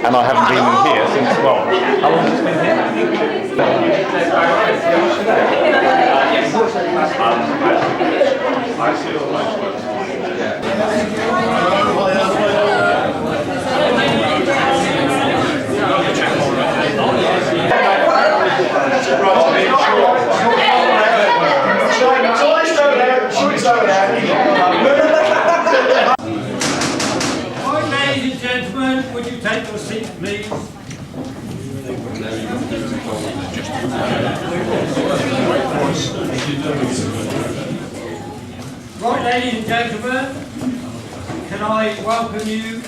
And I haven't been in here since, well, how long has it been here? Ladies and gentlemen, would you take your seats, please? Right, ladies and gentlemen, can I welcome you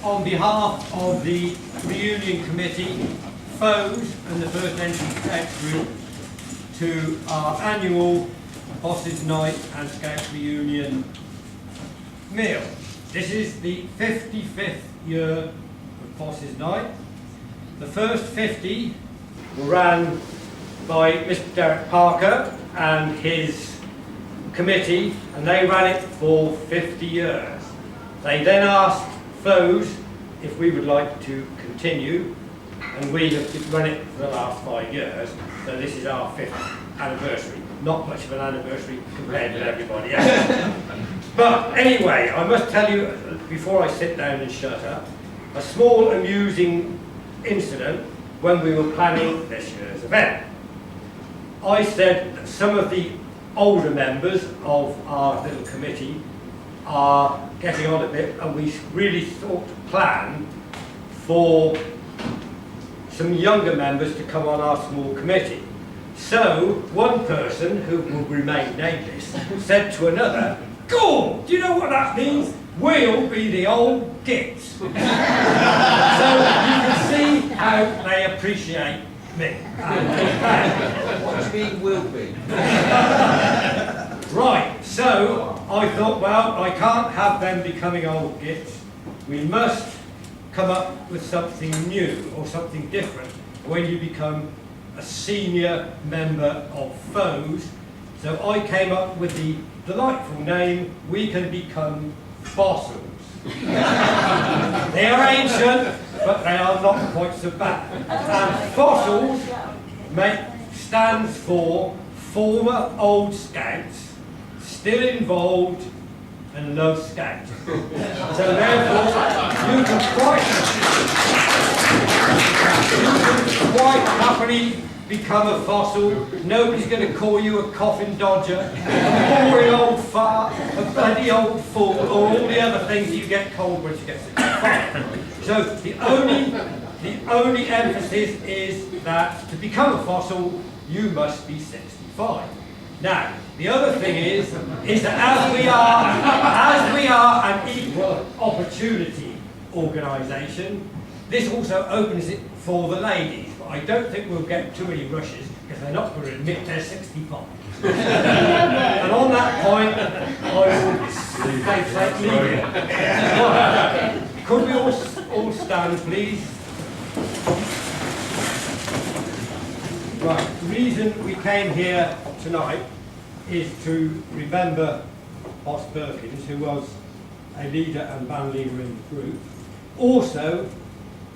on behalf of the Reunion Committee, FOES and the First Entry Scouts Group to our annual Bosses Night and Scouts Reunion meal. This is the 55th year of Bosses Night. The first 50 were ran by Mr. Derek Parker and his committee, and they ran it for 50 years. They then asked FOES if we would like to continue, and we have run it for the last 5 years, so this is our 5th anniversary. Not much of an anniversary compared with everybody else. But anyway, I must tell you, before I sit down and shut up, a small amusing incident when we were planning this year's event. I said that some of the older members of our little committee are getting on a bit, and we really thought to plan for some younger members to come on our small committee. So one person, who will remain nameless, said to another, "Go! Do you know what that means? We'll be the old gits." So you can see how they appreciate me. What do you mean will be? Right, so I thought, well, I can't have them becoming old gits. We must come up with something new or something different when you become a senior member of FOES. So I came up with the delightful name, We Can Become Fossils. They are ancient, but they are not quite so bad. And fossils stands for former old scouts, still involved and love scouts. So therefore, you can quite happily become a fossil. Nobody's going to call you a coffin dodger, a boring old fart, a bloody old fool, or all the other things you get called when you get sick of fart. So the only emphasis is that to become a fossil, you must be 65. Now, the other thing is that as we are an equal opportunity organisation, this also opens it for the ladies. But I don't think we'll get too many rushes because they're not going to admit they're 65. And on that point, I will leave it. Could we all stand, please? Right, the reason we came here tonight is to remember Boss Perkins, who was a leader and band leader in the group. Also,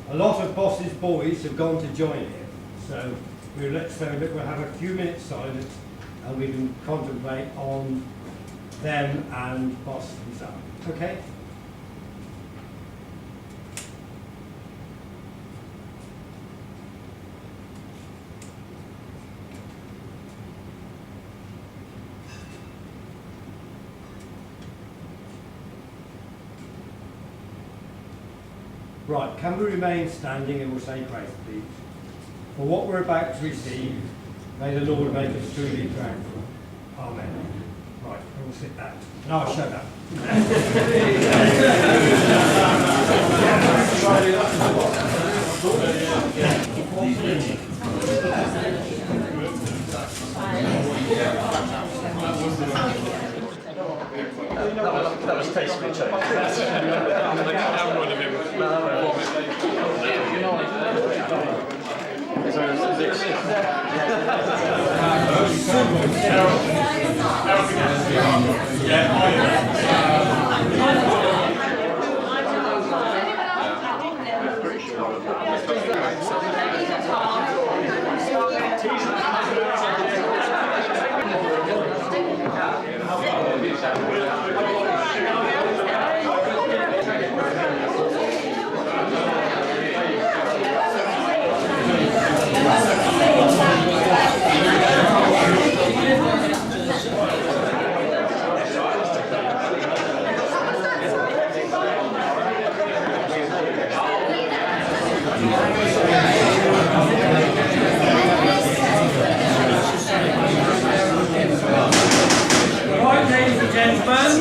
a lot of Boss's boys have gone to join him. So we'll have a few minutes silence and we can contemplate on them and Boss himself. Okay? Right, can we remain standing and we'll say grace, please? For what we're about to receive, may the Lord make us truly thankful. Amen. Right, we'll sit down. And I'll shut up. That was tastefully changed. Right, ladies and gentlemen,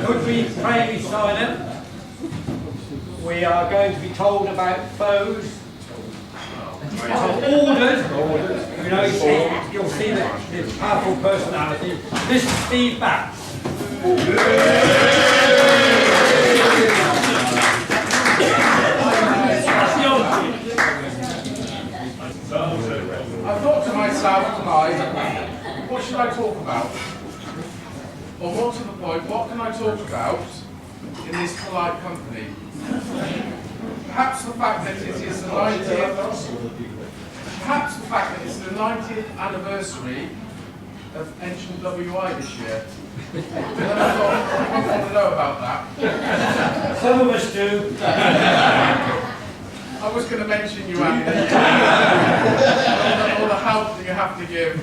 could we pray be silent? We are going to be told about foes. Ordered. You know, you'll see this powerful personality. This is Steve Batts. I thought to myself tonight, what should I talk about? Or more to the point, what can I talk about in this polite company? Perhaps the fact that it is the 90th anniversary of Eynsham WI this year. And then I thought, I want to know about that. Some of us do. I was going to mention you, Andy. all the help that you have to give.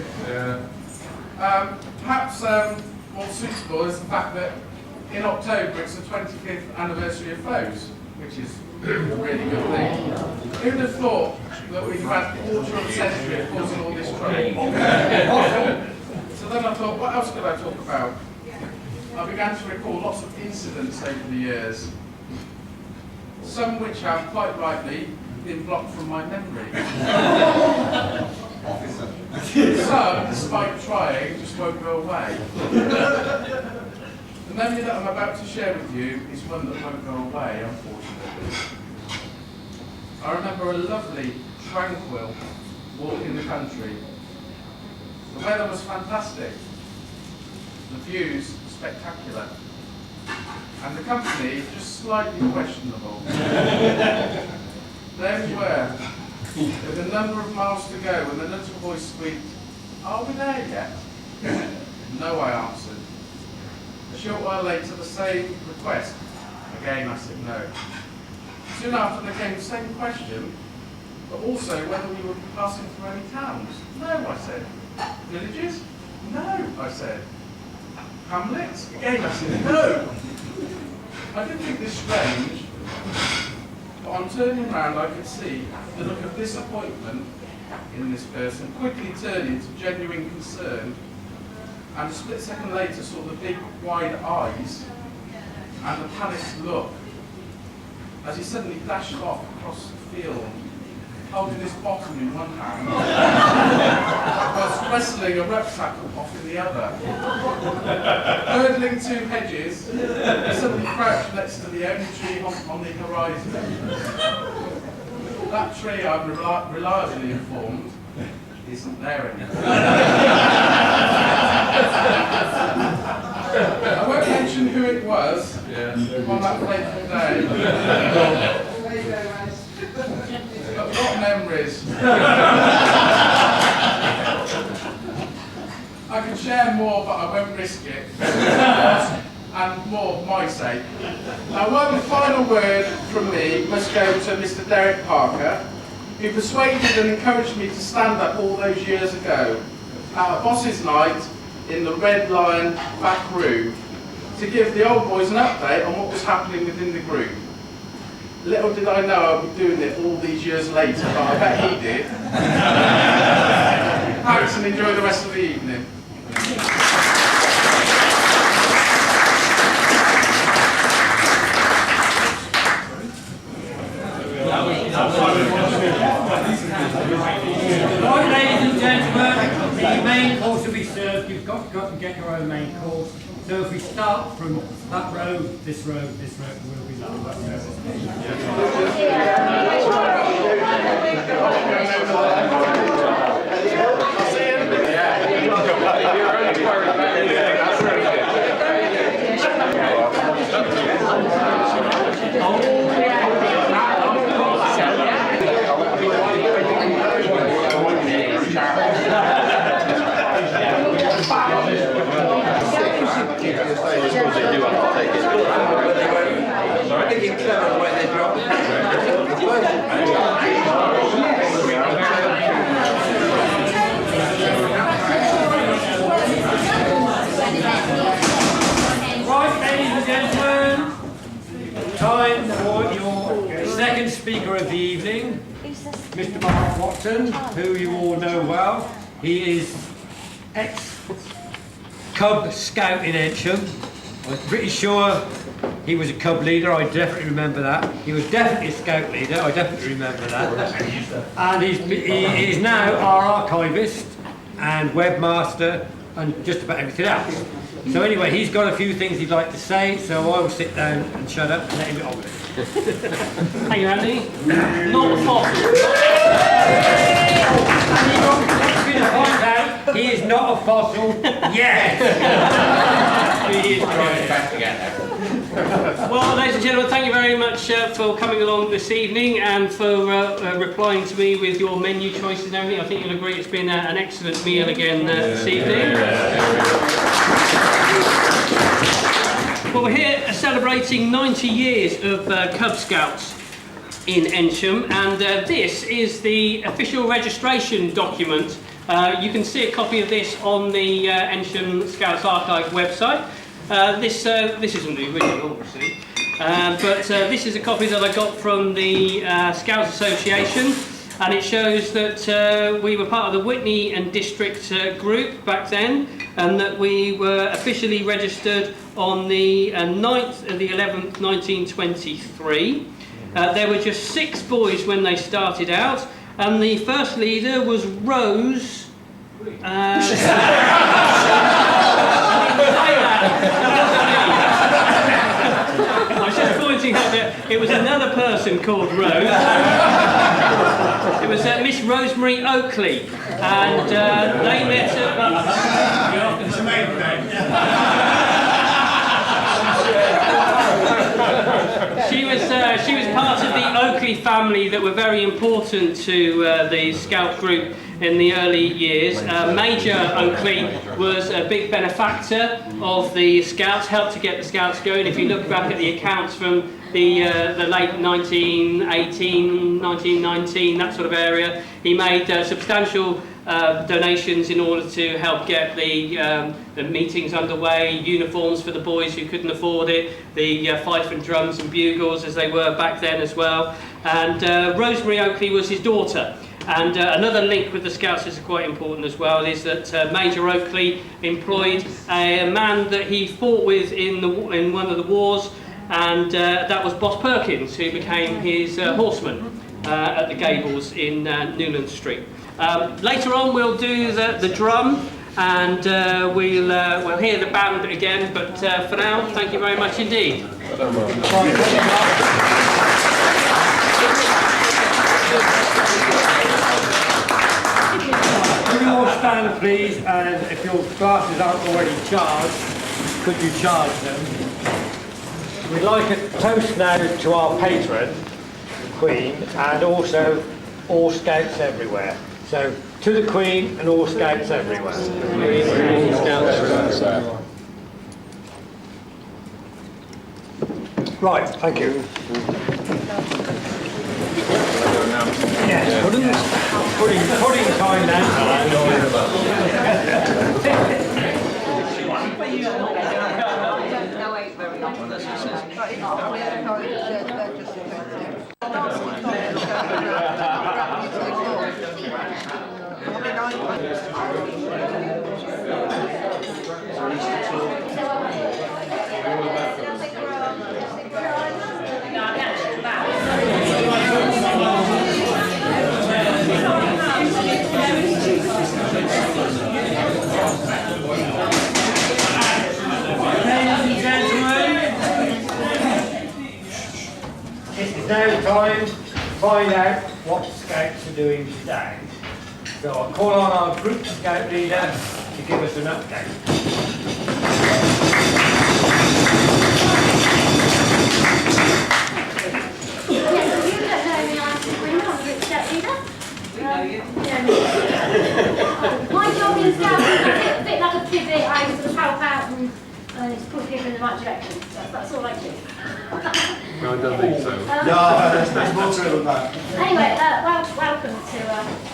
Perhaps more suitable is the fact that in October it's the 25th anniversary of Foes, which is a really good thing. Who would have thought that we've had a quarter of a century of causing all this trouble? So then I thought, what else could I talk about? I began to recall lots of incidents over the years, some which have, quite rightly, been blocked from my memory. Some, despite trying, just won't go away. The memory that I'm about to share with you is one that won't go away, unfortunately. I remember a lovely, tranquil walk in the country. The weather was fantastic, the views spectacular, and the company just slightly questionable. There we were, with a number of miles to go, when the little voice squeaked, "Are we there yet?" "No," I answered. A short while later, the same request. Again, I said no. Soon after, there came the same question, but also whether we would be passing through any towns. "No," I said. "Villages?" "No," I said. "Hamlets?" Again, I said no. I did think this strange, but on turning round, I could see the look of disappointment in this person quickly turn into genuine concern, and a split second later saw the big, wide eyes and the panicked look as he suddenly dashed off across the field, holding his bottom in one hand, whilst wrestling a rucksack off in the other. Hurdling 2 hedges, he suddenly crouched next to the only tree on the horizon. That tree, I'm reliably informed, isn't there anymore. I won't mention who it was on that fateful day. But what memories. I could share more, but I won't risk it. And more for my sake. Now, one final word from me must go to Mr. Derek Parker, who persuaded and encouraged me to stand up all those years ago at a boss's night in the Red Lion back room to give the old boys an update on what was happening within the group. Little did I know I'd be doing it all these years later, but I bet he did. Thanks, and enjoy the rest of the evening. Right, ladies and gentlemen, the main course of to be served, you've got to get your own main course. So if we start from that road, this road will be that time for your second speaker of the evening, Mr. Mark Watson, who you all know well. He is ex-Cub Scout in Eynsham. I'm pretty sure he was a Cub leader, I definitely remember that. He was definitely a Scout leader, I definitely remember that. And he is now our archivist and webmaster and just about everything else. So anyway, he's got a few things he'd like to say, so I will sit down and shut up and let him get on with it. Thank you, Andy. Not a fossil. He is not a fossil yet. He is Back again. Well, ladies and gentlemen, thank you very much for coming along this evening and for replying to me with your menu choices and everything. I think you'll agree it's been an excellent meal again this evening. Well, we're here celebrating 90 years of Cub Scouts in Eynsham, and this is the official registration document. You can see a copy of this on the Eynsham Scouts Archive website. This isn't the original, obviously, but this is a copy that I got from the Scouts Association, and it shows that we were part of the Witney and District group back then, and that we were officially registered on the 9th of the 11th, 1923. There were just 6 boys when they started out, and the first leader was Rose. I was just pointing out that it was another person called Rose. It was Miss Rosemary Oakley, and they met at... She was part of the Oakley family that were very important to the Scout group in the early years. Major Oakley was a big benefactor of the Scouts, helped to get the Scouts going. If you look back at the accounts from the late 1918, 1919, that sort of area, he made substantial donations in order to help get the meetings underway, uniforms for the boys who couldn't afford it, the fife and drums and bugles as they were back then as well. And Rosemary Oakley was his daughter. And another link with the Scouts is quite important as well, is that Major Oakley employed a man that he fought with in one of the wars, and that was Boss Perkins, who became his horseman at the Gables in Newland Street. Later on we'll do the drum, and we'll hear the band again, but for now, thank you very much indeed. Could you all stand, please, and if your glasses aren't already charged, could you charge them? We'd like a toast now to our patron, Queen, and also all Scouts everywhere. So, to the Queen and all Scouts everywhere. All Scouts everywhere. Right, thank you. Yes, pudding time now. try and find out what Scouts are doing today. So I'll call on our group Scout leader to give us an update. My job in Scouting is a bit like a pivot. I sort of help out and just put people in the right direction. That's all I do. No, I don't think so. There's more to it than that. Anyway, welcome to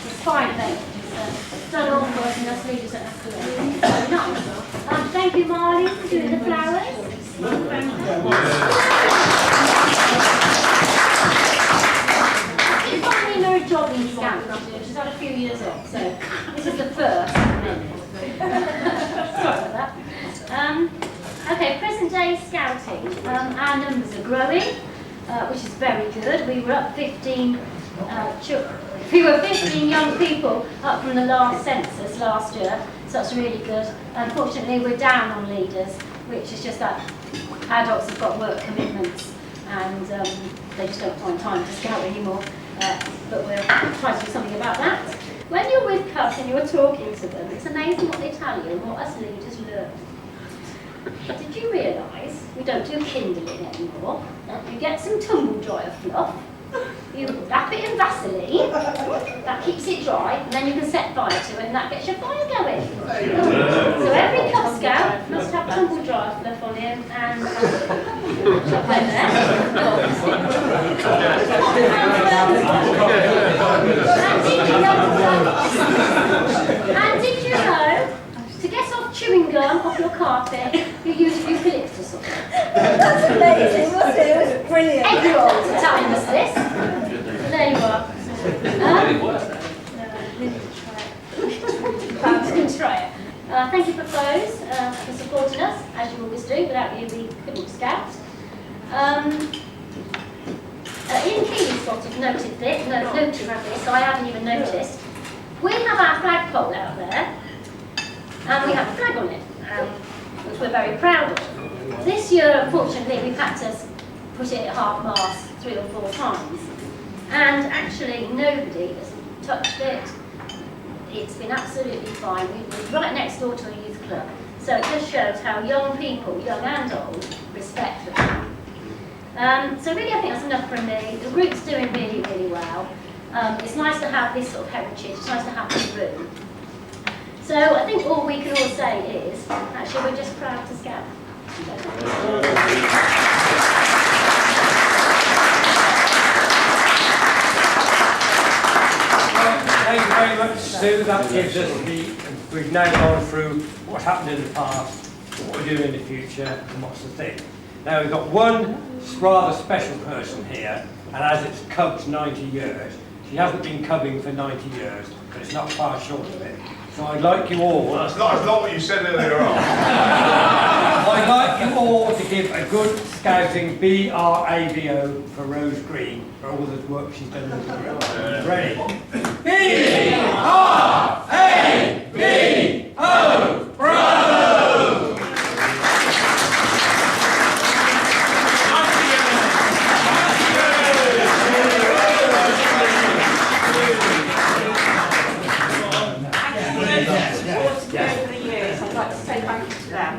this fine thing. It's done all for us and us leaders don't have to do it. So nice. Thank you, Marley, for doing the flowers. It's finally another job in Scouting I'm doing. She's had a few years off, so this is the first. Sorry about that. Okay, present day Scouting. Our numbers are growing, which is very good. We were up 15. We were 15 young people up from the last census last year, so that's really good. Unfortunately, we're down on leaders, which is just that adults have got work commitments and they just don't find time to scout anymore. But we're trying to do something about that. When you're with cubs and you're talking to them, it's amazing what they tell you and what us leaders learn. Did you realise we don't do kindling anymore? You get some tumble dryer fluff, you wrap it in Vaseline, that keeps it dry, and then you can set fire to it and that gets your fire going. So every Cub Scout must have tumble dryer fluff on him and shop there. And did you know, to get off chewing gum off your carpet, you use eucalyptus oil. That's amazing, wasn't it? It was brilliant. Egg rolls are telling us this. So there you are. Try it. Thank you for Foes for supporting us, as you always do. Without you, we couldn't scout. Ian Keeley spotted noted this, so I hadn't even noticed. We have our flagpole out there, and we have a flag on it, which we're very proud of. This year, unfortunately, we've had to put it at half-mast 3 or 4 times, and actually nobody has touched it. It's been absolutely fine. We're right next door to a youth club, so it just shows how young people, young and old, respect the flag. So really, I think that's enough from me. The group's doing really, really well. It's nice to have this sort of heritage. It's nice to have this room. So I think all we can all say is, actually, we're just proud to scout. Thank you very much, Sue. That gives us we've now gone through what's happened in the past, what we're doing in the future, and what's the thing. Now we've got one rather special person here, and as it's Cub's 90 years, she hasn't been cubbing for 90 years, but it's not far short of it. So I'd like you all... That's not what you said earlier on. I'd like you all to give a good scouting B-R-A-V-O for Rose Green for all the work she's done with the group. Ready? B-R-A-V-O! Bravo! I'd like to say thank you to them.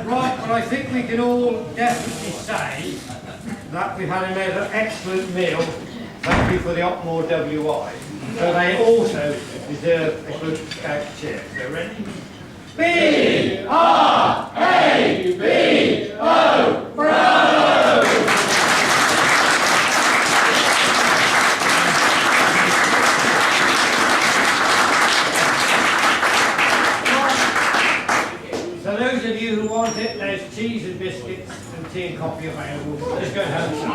Right, well I think we can all definitely say that we've had another excellent meal. Thank you for the Opmore WI. So they also deserve a good scout cheer. So ready? B-R-A-V-O! Bravo! So those of you who want it, there's cheese and biscuits and tea and coffee available. Just go and have some.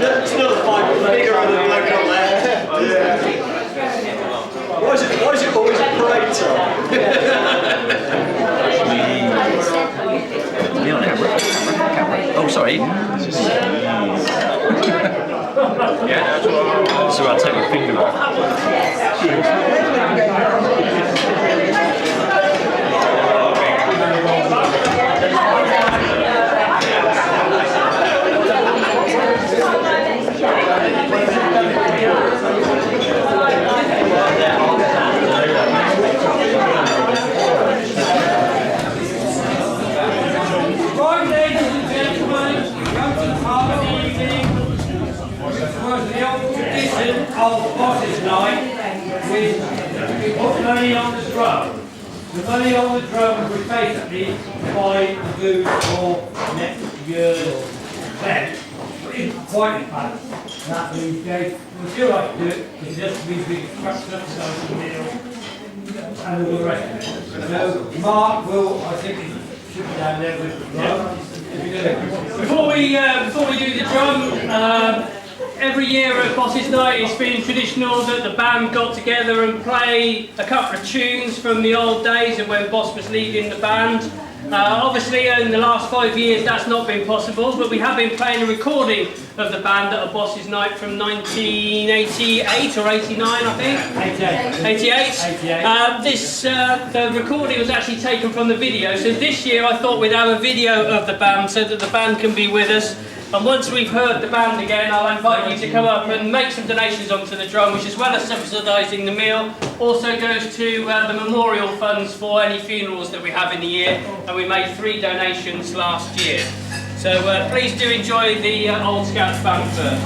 Still the five bigger than the bloke up there. Why is it always a parade time? Be on camera. Oh, sorry. So I'll take my finger off. Right, ladies and gentlemen, we come to the part of the evening, which was the old tradition of Boss's Night, with we put money on the drum. The money on the drum was basically buy the booze for next year's event. But it's quite fun. That these days, we still like to do it, it's just we construct up social meal and all the rest of it. So Mark will, I think, should be down there with the drum. Before we do the drum, every year at Boss's Night it's been traditional that the band got together and play a couple of tunes from the old days of when Boss was leading the band. Obviously in the last 5 years that's not been possible, but we have been playing a recording of the band at a Boss's Night from 1988 or 89 I think? 88. The recording was actually taken from the video, so this year I thought we'd have a video of the band so that the band can be with us. And once we've heard the band again, I'll invite you to come up and make some donations onto the drum, which as well as subsidising the meal, also goes to the memorial funds for any funerals that we have in the year. And we made 3 donations last year. So please do enjoy the Old Scouts band first.